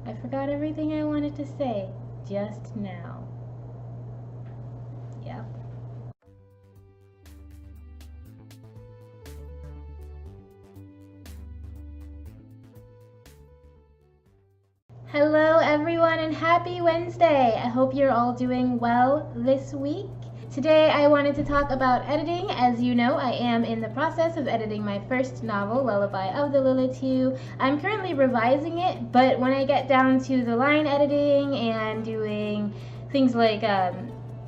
I forgot everything I wanted to say just now. Yep. Hello everyone and happy Wednesday! I hope you're all doing well this week. Today I wanted to talk about editing. As you know, I am in the process of editing my first novel, Lullaby of the Lilitu. I'm currently revising it, but when I get down to the line editing and doing things like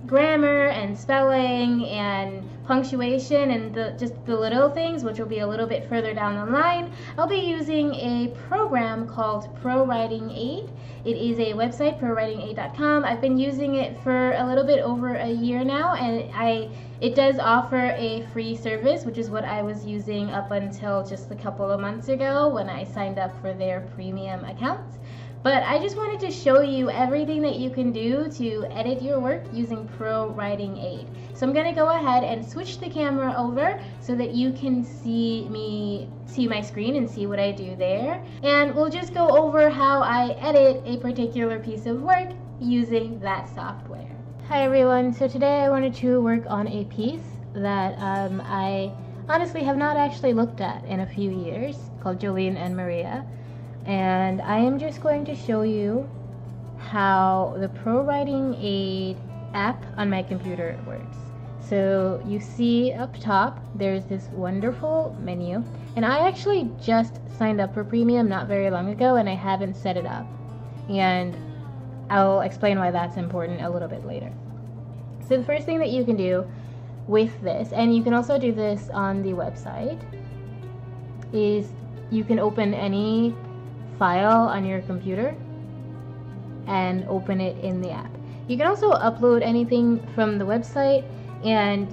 grammar and spelling and punctuation and just the little things, which will be a little bit further down the line, I'll be using a program called ProWritingAid. It is a website, ProWritingAid.com. I've been using it for a little bit over a year now, and it does offer a free service, which is what I was using up until just a couple of months ago when I signed up for their premium account. But I just wanted to show you everything that you can do to edit your work using ProWritingAid. So I'm going to go ahead and switch the camera over so that you can see my screen and see what I do there. And we'll just go over how I edit a particular piece of work using that software. Hi everyone, so today I wanted to work on a piece that I honestly have not actually looked at in a few years, called Jolene and Maria. And I am just going to show you how the ProWritingAid app on my computer works. So you see up top, there's this wonderful menu. And I actually just signed up for premium not very long ago, and I haven't set it up. And I'll explain why that's important a little bit later. So the first thing that you can do with this, and you can also do this on the website, is you can open any file on your computer and open it in the app. You can also upload anything from the website, and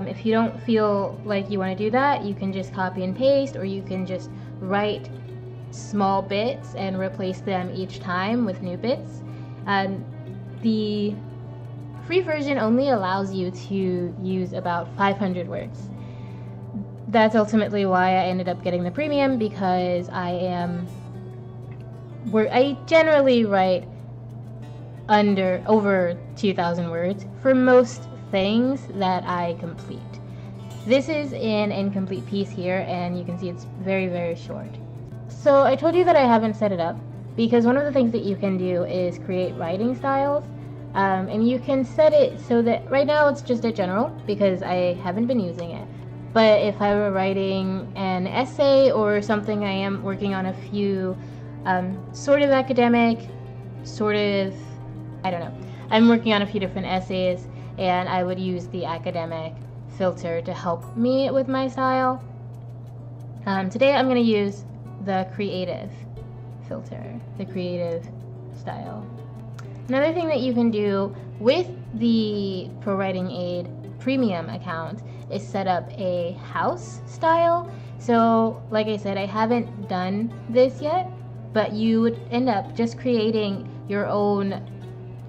if you don't feel like you want to do that, you can just copy and paste, or you can just write small bits and replace them each time with new bits. The free version only allows you to use about 500 words. That's ultimately why I ended up getting the premium, because I generally write over 2,000 words for most things that I complete. This is an incomplete piece here, and you can see it's very, very short. So I told you that I haven't set it up because one of the things that you can do is create writing styles, and you can set it so that right now it's just a general because I haven't been using it. But if I were writing an essay or something, I am working on a few sort of academic, I'm working on a few different essays, and I would use the academic filter to help me with my style. Today I'm going to use the creative filter, the creative style. Another thing that you can do with the ProWritingAid premium account is set up a house style. So like I said, I haven't done this yet, but you would end up just creating your own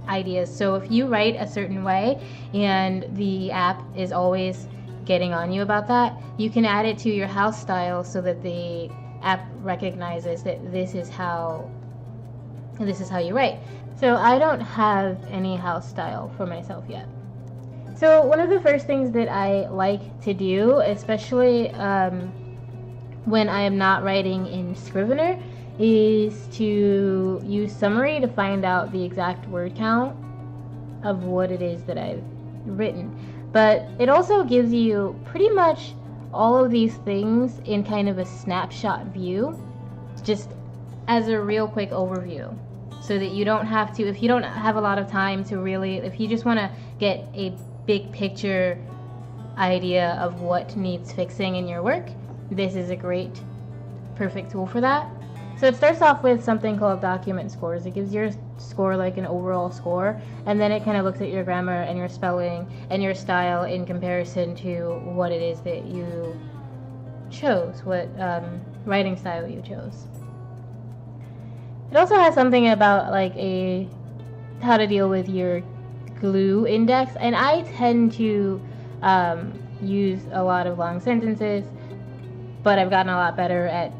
ideas. So if you write a certain way and the app is always getting on you about that, you can add it to your house style so that the app recognizes that this is how you write. So I don't have any house style for myself yet. So one of the first things that I like to do, especially when I am not writing in Scrivener, is to use summary to find out the exact word count of what it is that I've written. But it also gives you pretty much all of these things in kind of a snapshot view, just as a real quick overview, so that you don't have to, if you don't have a lot of time to really, if you just want to get a big picture idea of what needs fixing in your work, this is a great, perfect tool for that. So it starts off with something called document scores. It gives your score like an overall score, and then it kind of looks at your grammar and your spelling and your style in comparison to what it is that you chose, what writing style you chose. It also has something about like how to deal with your glue index, and I tend to use a lot of long sentences, but I've gotten a lot better at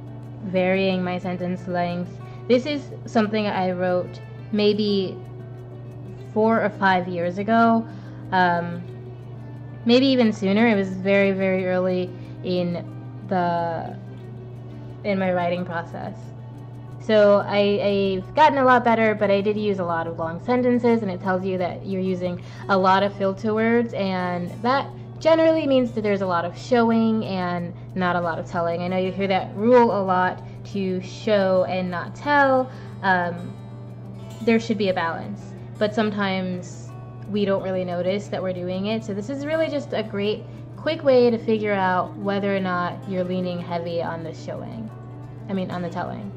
varying my sentence length. This is something I wrote maybe 4 or 5 years ago, maybe even sooner. It was very, very early in my writing process. So I've gotten a lot better, but I did use a lot of long sentences, and it tells you that you're using a lot of filter words, and that generally means that there's a lot of showing and not a lot of telling. I know you hear that rule a lot, to show and not tell. There should be a balance, but sometimes we don't really notice that we're doing it. So this is really just a great quick way to figure out whether or not you're leaning heavy on the on the telling.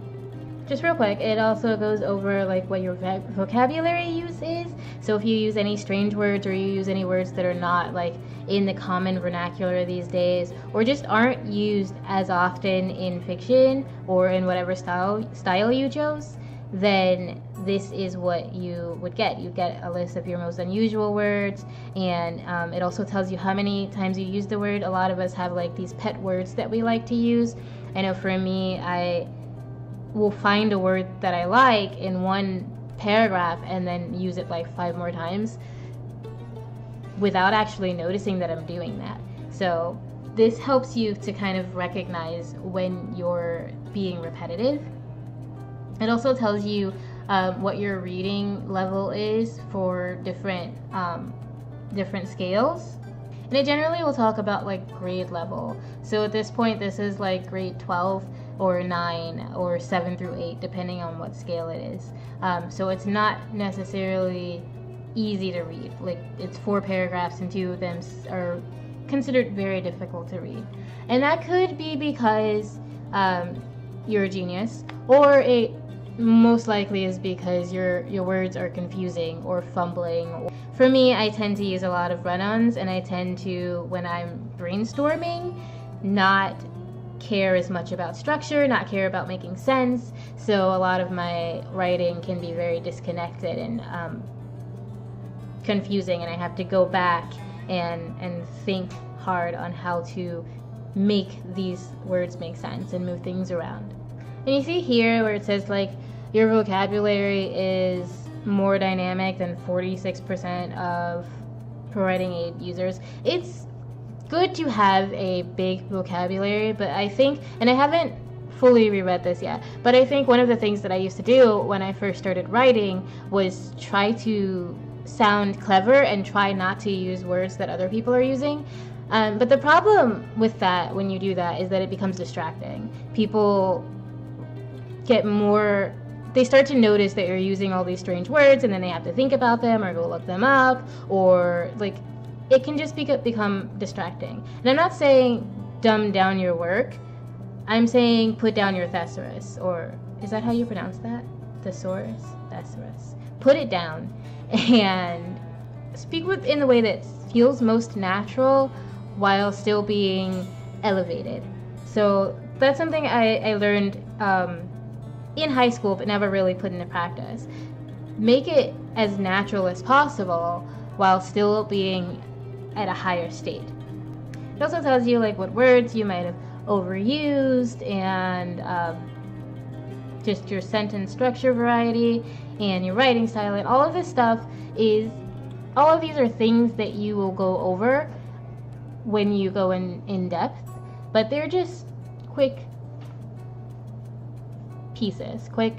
Just real quick, it also goes over like what your vocabulary use is. So if you use any strange words, or you use any words that are not like in the common vernacular these days, or just aren't used as often in fiction or in whatever style you chose, then this is what you would get. You get a list of your most unusual words, and it also tells you how many times you use the word. A lot of us have like these pet words that we like to use. I know for me, I will find a word that I like in one paragraph and then use it like 5 more times without actually noticing that I'm doing that. So this helps you to kind of recognize when you're being repetitive. It also tells you what your reading level is for different scales. And it generally will talk about like grade level. So at this point, this is like grade 12 or 9 or 7 through 8, depending on what scale it is. So it's not necessarily easy to read. Like, it's 4 paragraphs and 2 of them are considered very difficult to read. And that could be because you're a genius, or it most likely is because your words are confusing or fumbling. For me, I tend to use a lot of run-ons, and I tend to, when I'm brainstorming, not care as much about structure, not care about making sense. So a lot of my writing can be very disconnected and confusing, and I have to go back and think hard on how to make these words make sense and move things around. And you see here where it says like your vocabulary is more dynamic than 46% of ProWritingAid users. It's good to have a big vocabulary, but I think, and I haven't fully reread this yet, but I think one of the things that I used to do when I first started writing was try to sound clever and try not to use words that other people are using. But the problem with that, when you do that, is that it becomes distracting. People they start to notice that you're using all these strange words, and then they have to think about them or go look them up, or like, it can just become distracting. And I'm not saying dumb down your work. I'm saying put down your thesaurus, or is that how you pronounce that? Thesaurus? Thesaurus. Put it down and speak in the way that feels most natural while still being elevated. So that's something I learned in high school, but never really put into practice. Make it as natural as possible while still being at a higher state. It also tells you like what words you might have overused, and just your sentence structure variety and your writing style, and all of this stuff all of these are things that you will go over when you go in depth, but they're just quick pieces, quick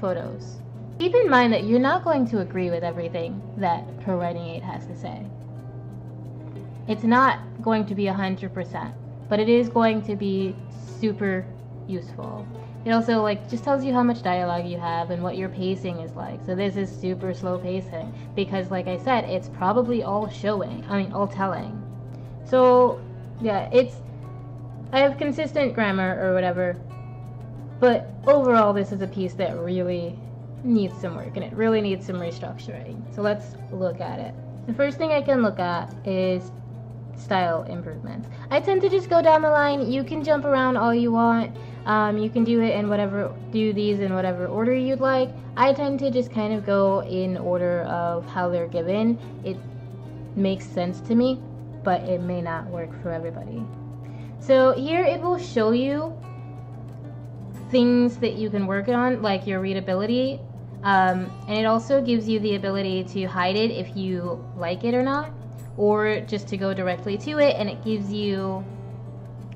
photos. Keep in mind that you're not going to agree with everything that ProWritingAid has to say. It's not going to be 100%, but it is going to be super useful. It also just tells you how much dialogue you have and what your pacing is like. So this is super slow pacing because, like I said, it's probably all telling. So yeah, I have consistent grammar or whatever, but overall this is a piece that really needs some work, and it really needs some restructuring. So let's look at it. The first thing I can look at is style improvements. I tend to just go down the line. You can jump around all you want. You can do these in whatever order you'd like. I tend to just kind of go in order of how they're given. It makes sense to me, but it may not work for everybody. So here it will show you things that you can work on, like your readability, and it also gives you the ability to hide it if you like it or not, or just to go directly to it, and it gives you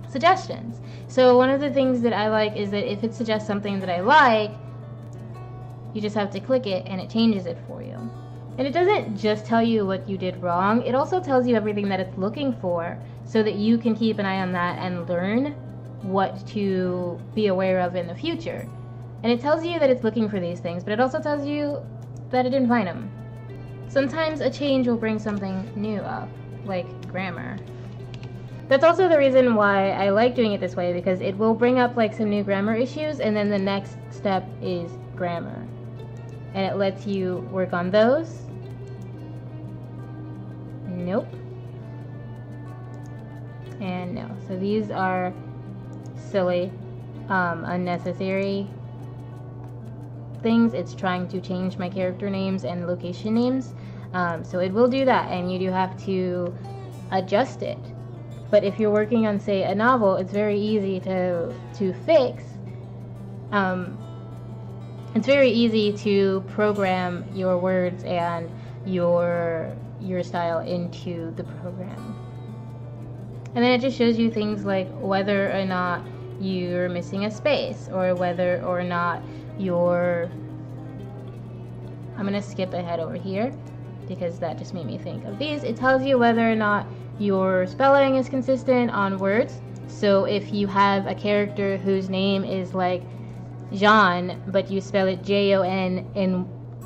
suggestions. So one of the things that I like is that if it suggests something that I like, you just have to click it and it changes it for you. And it doesn't just tell you what you did wrong, it also tells you everything that it's looking for so that you can keep an eye on that and learn what to be aware of in the future. And it tells you that it's looking for these things, but it also tells you that it didn't find them. Sometimes a change will bring something new up, like grammar. That's also the reason why I like doing it this way, because it will bring up like some new grammar issues, and then the next step is grammar. And it lets you work on those. Nope. And no. So these are silly, unnecessary things. It's trying to change my character names and location names. So it will do that, and you do have to adjust it. But if you're working on, say, a novel, it's very easy to fix. It's very easy to program your words and your style into the program. And then it just shows you things like whether or not you're missing a space, or whether or not you're... I'm going to skip ahead over here because that just made me think of these. It tells you whether or not your spelling is consistent on words. So if you have a character whose name is like Jean, but you spell it Jon in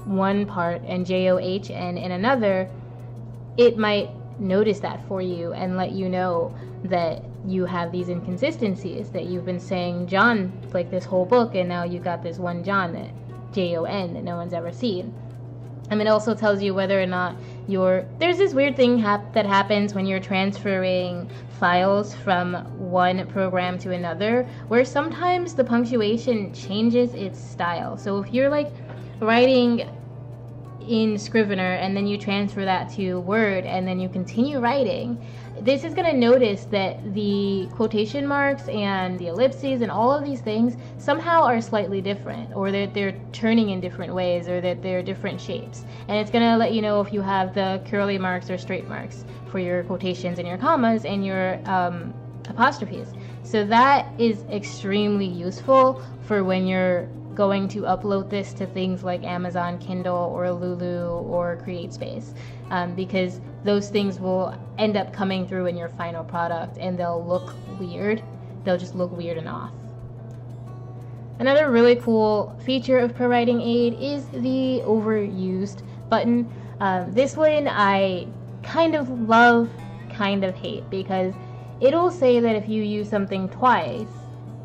one part and John in another, it might notice that for you and let you know that you have these inconsistencies, that you've been saying John like this whole book, and now you got this one John, that Jon, that no one's ever seen. And it also tells you whether or not there's this weird thing that happens when you're transferring files from one program to another, where sometimes the punctuation changes its style. So if you're like writing in Scrivener and then you transfer that to Word and then you continue writing, this is going to notice that the quotation marks and the ellipses and all of these things somehow are slightly different, or that they're turning in different ways, or that they're different shapes. And it's going to let you know if you have the curly marks or straight marks for your quotations and your commas and your apostrophes. So that is extremely useful for when you're going to upload this to things like Amazon Kindle or Lulu or CreateSpace, because those things will end up coming through in your final product and they'll look weird. They'll just look weird and off. Another really cool feature of ProWritingAid is the Overused button. This one I kind of love, kind of hate, because it'll say that if you use something twice,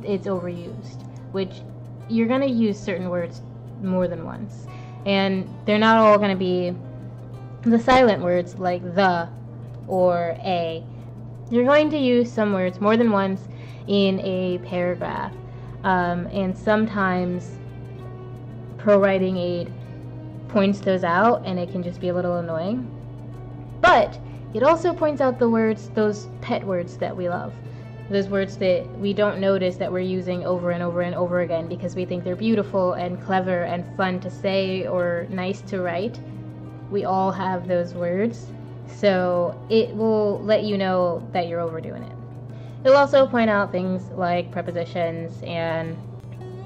it's overused, which you're going to use certain words more than once. And they're not all going to be the silent words like the or a. You're going to use some words more than once in a paragraph. And sometimes ProWritingAid points those out, and it can just be a little annoying. But it also points out the words, those pet words that we love. Those words that we don't notice that we're using over and over and over again because we think they're beautiful and clever and fun to say or nice to write. We all have those words, so it will let you know that you're overdoing it. It'll also point out things like prepositions and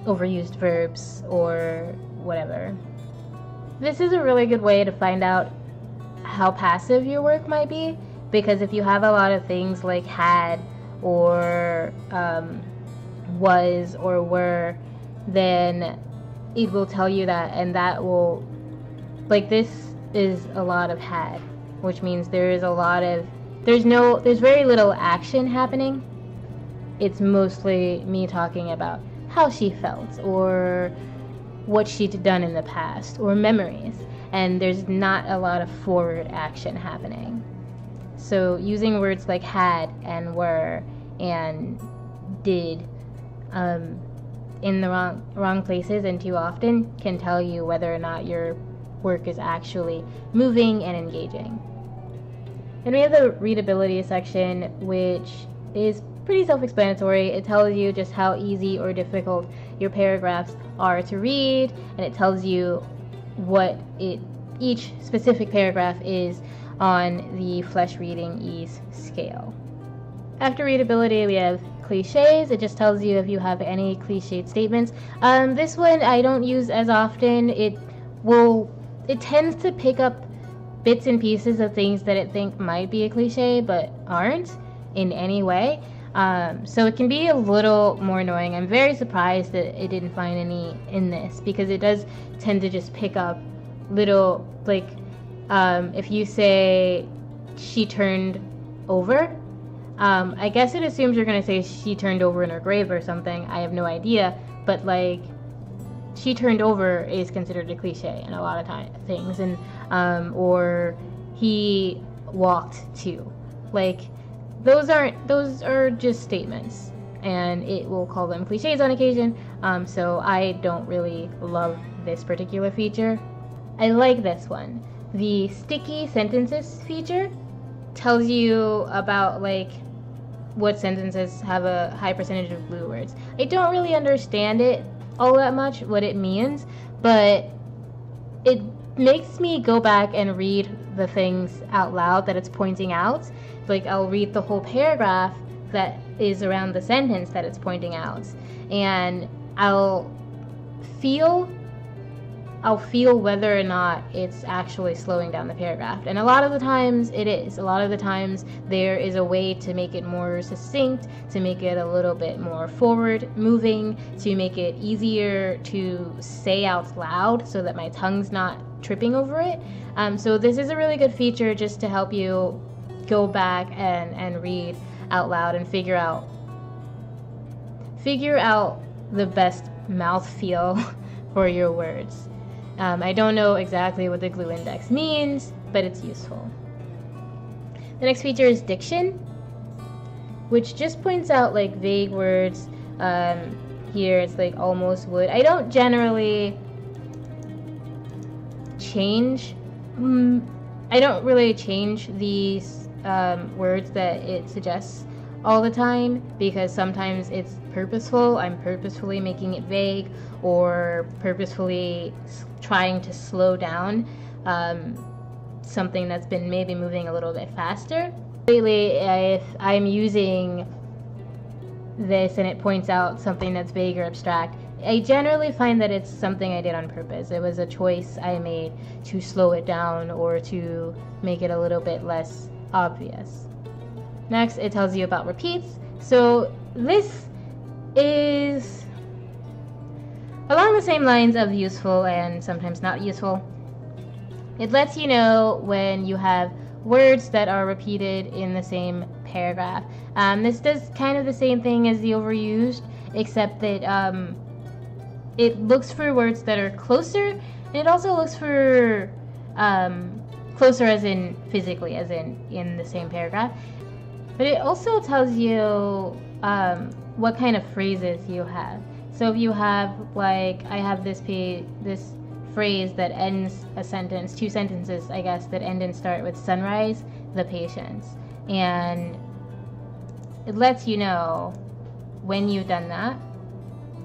overused verbs or whatever. This is a really good way to find out how passive your work might be, because if you have a lot of things like had or was or were, then it will tell you that, and that will, like, this is a lot of had, which means there's very little action happening. It's mostly me talking about how she felt or what she'd done in the past or memories, and there's not a lot of forward action happening. So using words like had and were and did in the wrong places and too often can tell you whether or not your work is actually moving and engaging. And we have the readability section, which is pretty self-explanatory. It tells you just how easy or difficult your paragraphs are to read, and it tells you what each specific paragraph is on the Flesh Reading Ease scale. After readability, we have cliches. It just tells you if you have any cliched statements. This one I don't use as often. It tends to pick up bits and pieces of things that it think might be a cliche but aren't in any way. So it can be a little more annoying. I'm very surprised that it didn't find any in this, because it does tend to just pick up little, like, if you say she turned over, I guess it assumes you're going to say she turned over in her grave or something. I have no idea, but like, she turned over is considered a cliche in a lot of things, and or he walked to, like, those are just statements, and it will call them cliches on occasion. So I don't really love this particular feature. I like this one. The sticky sentences feature tells you about, like, what sentences have a high percentage of glue words. I don't really understand it all that much, what it means, but it makes me go back and read the things out loud that it's pointing out. Like, I'll read the whole paragraph that is around the sentence that it's pointing out, and I'll feel whether or not it's actually slowing down the paragraph. And a lot of the times it is. A lot of the times there is a way to make it more succinct, to make it a little bit more forward moving, to make it easier to say out loud so that my tongue's not tripping over it. So this is a really good feature just to help you go back and read out loud and figure out the best mouthfeel for your words. I don't know exactly what the glue index means, but it's useful. The next feature is diction, which just points out, like, vague words. Here it's like almost would. I don't generally change. I don't really change these words that it suggests all the time, because sometimes it's purposeful. I'm purposefully making it vague, or purposefully trying to slow down something that's been maybe moving a little bit faster. Lately, if I'm using this and it points out something that's vague or abstract, I generally find that it's something I did on purpose. It was a choice I made to slow it down or to make it a little bit less obvious. Next, it tells you about repeats. So this is along the same lines of useful and sometimes not useful. It lets you know when you have words that are repeated in the same paragraph. This does kind of the same thing as the overused, except that it looks for words that are closer, and it also looks for closer as in physically, as in the same paragraph. But it also tells you what kind of phrases you have. So if you have, like, I have this phrase that ends a sentence, two sentences, I guess, that end and start with sunrise, the patience. And it lets you know when you've done that,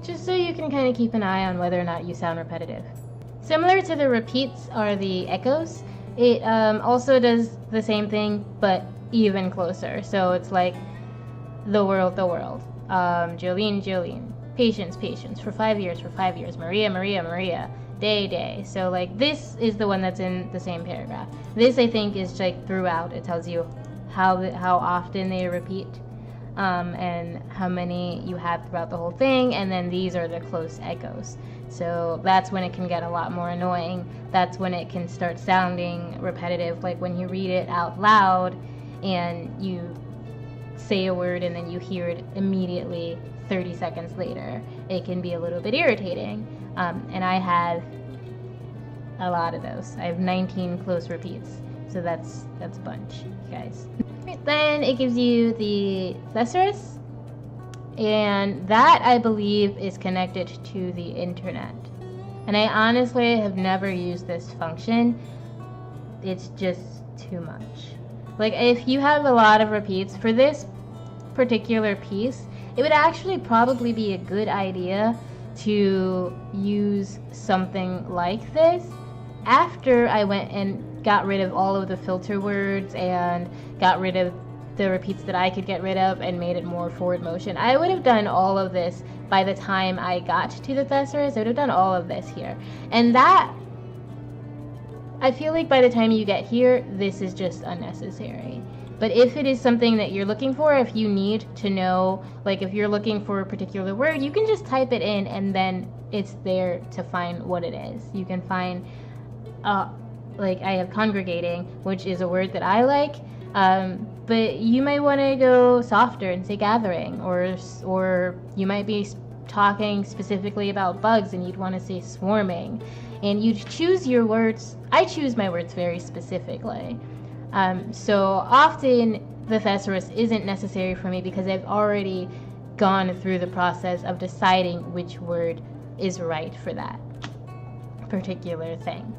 just so you can kind of keep an eye on whether or not you sound repetitive. Similar to the repeats are the echoes. It also does the same thing, but even closer. So it's like, the world, Jolene, patience, for 5 years, Maria, day. So, like, this is the one that's in the same paragraph. This, I think, is like throughout. It tells you how often they repeat, and how many you have throughout the whole thing, and then these are the close echoes. So that's when it can get a lot more annoying. That's when it can start sounding repetitive, like when you read it out loud and you say a word and then you hear it immediately 30 seconds later. It can be a little bit irritating, and I have a lot of those. I have 19 close repeats, so that's a bunch, guys. Right, then it gives you the thesaurus, and that, I believe, is connected to the internet. And I honestly have never used this function. It's just too much. Like, if you have a lot of repeats for this particular piece, it would actually probably be a good idea to use something like this after I went and got rid of all of the filter words and got rid of the repeats that I could get rid of and made it more forward motion. I would have done all of this by the time I got to the thesaurus. I would have done all of this here. And that, I feel like by the time you get here, this is just unnecessary. But if it is something that you're looking for, if you need to know, like if you're looking for a particular word, you can just type it in and then it's there to find what it is. You can find, like I have congregating, which is a word that I like, but you might want to go softer and say gathering, or you might be talking specifically about bugs and you'd want to say swarming. And you choose your words. I choose my words very specifically. So often the thesaurus isn't necessary for me because I've already gone through the process of deciding which word is right for that particular thing.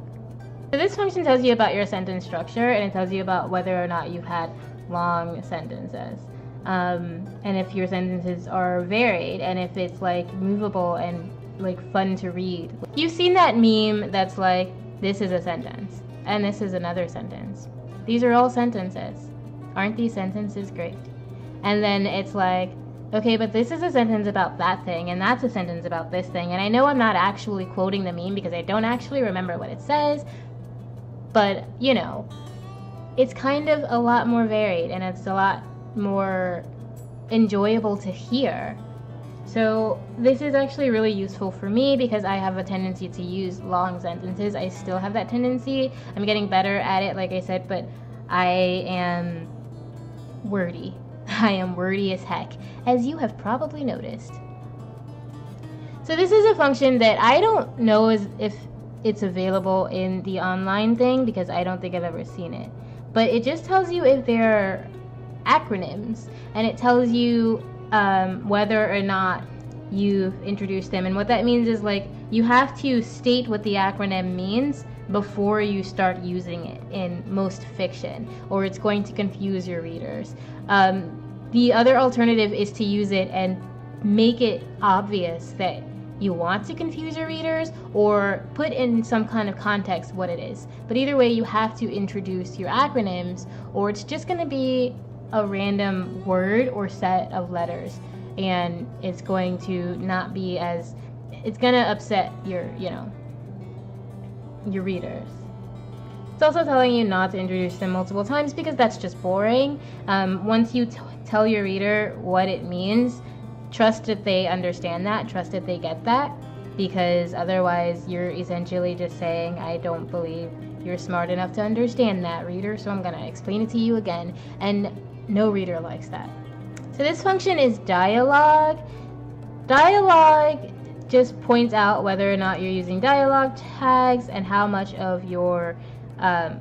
So this function tells you about your sentence structure, and it tells you about whether or not you've had long sentences. And if your sentences are varied, and if it's like movable and like fun to read. You've seen that meme that's like, this is a sentence, and this is another sentence. These are all sentences. Aren't these sentences great? And then it's like, okay, but this is a sentence about that thing, and that's a sentence about this thing. And I know I'm not actually quoting the meme because I don't actually remember what it says, but, you know, it's kind of a lot more varied, and it's a lot more enjoyable to hear. So this is actually really useful for me because I have a tendency to use long sentences. I still have that tendency. I'm getting better at it, like I said, but I am wordy. I am wordy as heck, as you have probably noticed. So this is a function that I don't know if it's available in the online thing because I don't think I've ever seen it. But it just tells you if there are acronyms, and it tells you whether or not you've introduced them. And what that means is, like, you have to state what the acronym means before you start using it in most fiction, or it's going to confuse your readers. The other alternative is to use it and make it obvious that you want to confuse your readers, or put in some kind of context what it is. But either way, you have to introduce your acronyms, or it's just going to be a random word or set of letters, and it's going to not be as, it's going to upset your, you know, your readers. It's also telling you not to introduce them multiple times because that's just boring. Once you tell your reader what it means, trust that they understand that, trust that they get that, because otherwise you're essentially just saying, I don't believe you're smart enough to understand that, reader, so I'm going to explain it to you again. And no reader likes that. So this function is dialogue. Dialogue just points out whether or not you're using dialogue tags and how much of your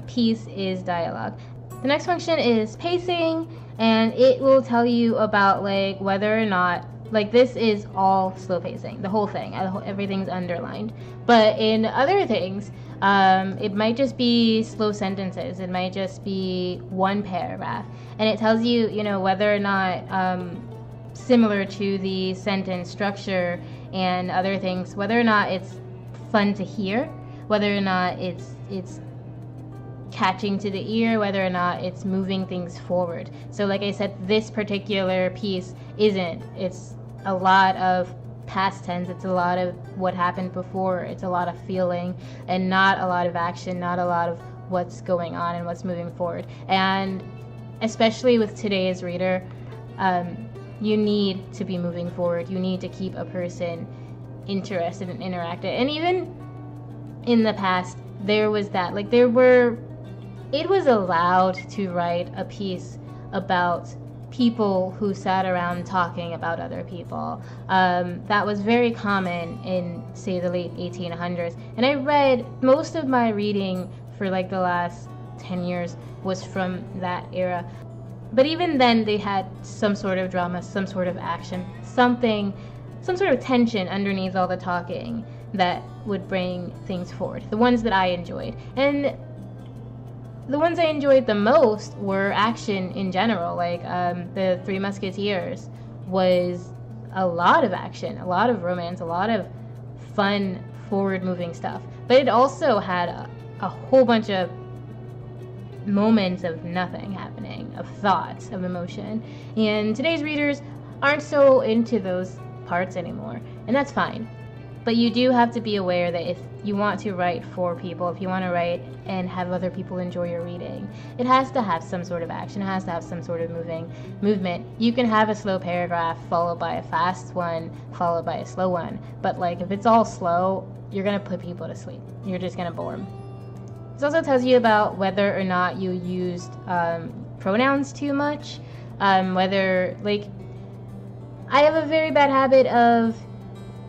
piece is dialogue. The next function is pacing, and it will tell you about like whether or not, like this is all slow pacing, the whole thing, everything's underlined. But in other things, it might just be slow sentences, it might just be one paragraph, and it tells you, you know, whether or not, similar to the sentence structure and other things, whether or not it's fun to hear, whether or not it's catching to the ear, whether or not it's moving things forward. So like I said, this particular piece isn't. It's a lot of past tense, it's a lot of what happened before, it's a lot of feeling, and not a lot of action, not a lot of what's going on and what's moving forward. And especially with today's reader, you need to be moving forward. You need to keep a person interested and interactive. And even in the past, there was that, like it was allowed to write a piece about people who sat around talking about other people. That was very common in, say, the late 1800s. And I read, most of my reading for like the last 10 years was from that era. But even then, they had some sort of drama, some sort of action, some sort of tension underneath all the talking that would bring things forward. The ones that I enjoyed. And the ones I enjoyed the most were action in general. Like the Three Musketeers was a lot of action, a lot of romance, a lot of fun, forward-moving stuff. But it also had a whole bunch of moments of nothing happening, of thoughts, of emotion. And today's readers aren't so into those parts anymore, and that's fine. But you do have to be aware that if you want to write for people, if you want to write and have other people enjoy your reading, it has to have some sort of action, it has to have some sort of movement. You can have a slow paragraph followed by a fast one, followed by a slow one. But like if it's all slow, you're going to put people to sleep. You're just going to bore them. This also tells you about whether or not you used pronouns too much. Whether, like, I have a very bad habit of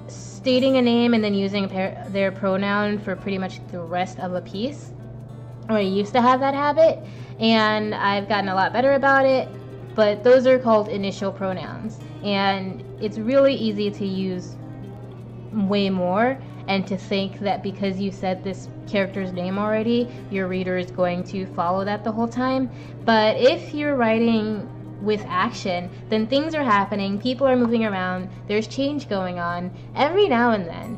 stating a name and then using their pronoun for pretty much the rest of a piece. Or I used to have that habit, and I've gotten a lot better about it, but those are called initial pronouns. And it's really easy to use way more and to think that because you said this character's name already, your reader is going to follow that the whole time. But if you're writing with action, then things are happening, people are moving around, there's change going on. Every now and then,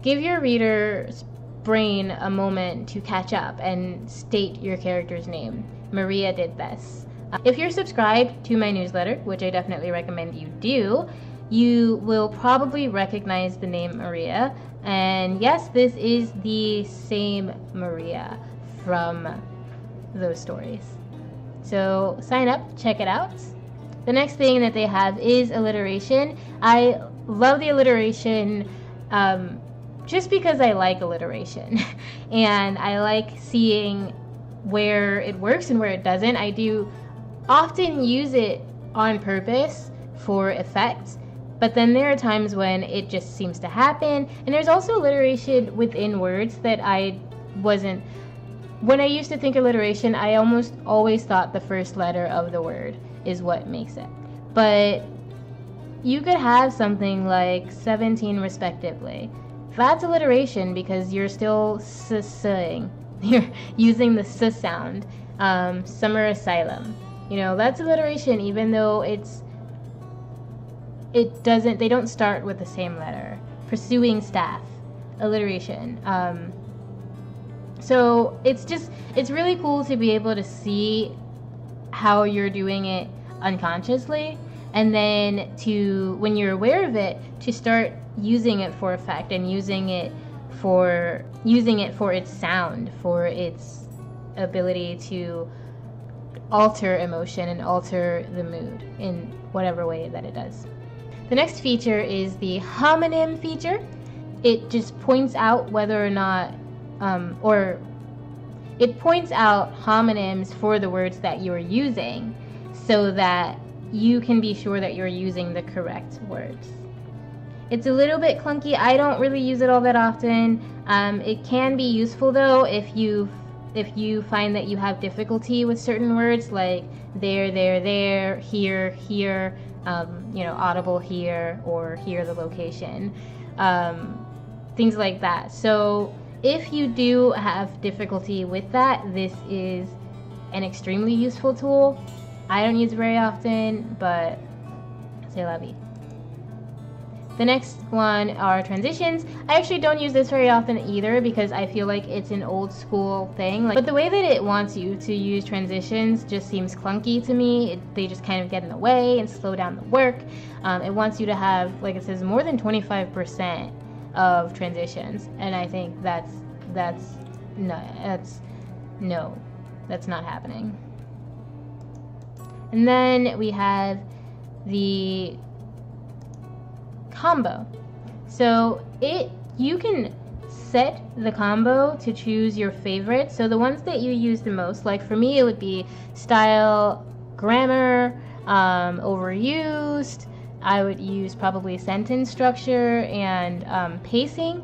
give your reader's brain a moment to catch up and state your character's name. Maria did this. If you're subscribed to my newsletter, which I definitely recommend you do, you will probably recognize the name Maria. And yes, this is the same Maria from those stories. So sign up, check it out. The next thing that they have is alliteration. I love the alliteration just because I like alliteration. And I like seeing where it works and where it doesn't. I do often use it on purpose for effect, but then there are times when it just seems to happen. And there's also alliteration within words that when I used to think alliteration, I almost always thought the first letter of the word is what makes it. But you could have something like 17 respectively. That's alliteration because you're still s-saying. You're using the s sound. Summer asylum. You know, that's alliteration even though they don't start with the same letter. Pursuing staff. Alliteration. So it's really cool to be able to see how you're doing it unconsciously, and then when you're aware of it, to start using it for effect and using it for its sound, for its ability to alter emotion and alter the mood in whatever way that it does. The next feature is the homonym feature. It just points out whether or not it points out homonyms for the words that you're using so that you can be sure that you're using the correct words. It's a little bit clunky. I don't really use it all that often. It can be useful though if you find that you have difficulty with certain words like there, here, audible here, or here the location, things like that. So if you do have difficulty with that, this is an extremely useful tool. I don't use it very often, but c'est la vie. The next one are transitions. I actually don't use this very often either because I feel like it's an old school thing. But the way that it wants you to use transitions just seems clunky to me. They just kind of get in the way and slow down the work. It wants you to have, like it says, more than 25% of transitions, and I think that's not happening. And then we have the combo. So you can set the combo to choose your favorite. So the ones that you use the most, like for me it would be style, grammar, overused. I would use probably sentence structure and pacing.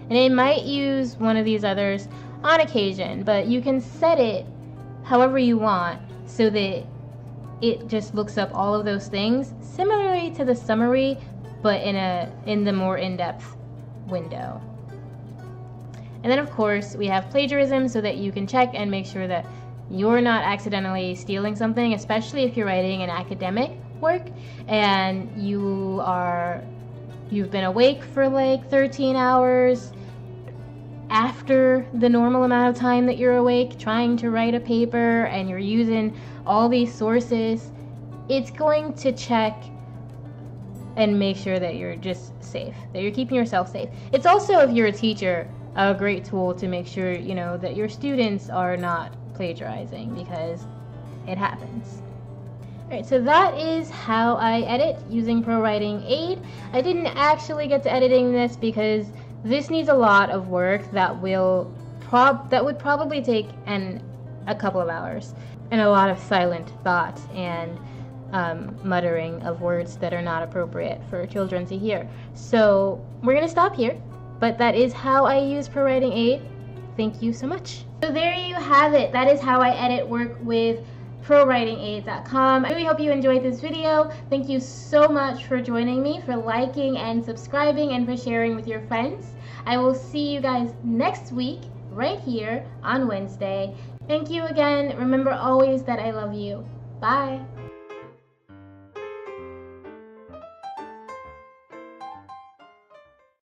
And I might use one of these others on occasion, but you can set it however you want so that it just looks up all of those things, similarly to the summary, but in the more in-depth window. And then of course we have plagiarism, so that you can check and make sure that you're not accidentally stealing something, especially if you're writing an academic work and you've been awake for like 13 hours after the normal amount of time that you're awake trying to write a paper, and you're using all these sources. It's going to check and make sure that you're just safe, that you're keeping yourself safe. It's also, if you're a teacher, a great tool to make sure, you know, that your students are not plagiarizing, because it happens. Alright, so that is how I edit using ProWritingAid. I didn't actually get to editing this because this needs a lot of work that would probably take a couple of hours, and a lot of silent thought and muttering of words that are not appropriate for children to hear. So we're going to stop here, but that is how I use ProWritingAid. Thank you so much. So there you have it. That is how I edit work with ProWritingAid.com. I really hope you enjoyed this video. Thank you so much for joining me, for liking and subscribing, and for sharing with your friends. I will see you guys next week right here on Wednesday. Thank you again. Remember always that I love you. Bye.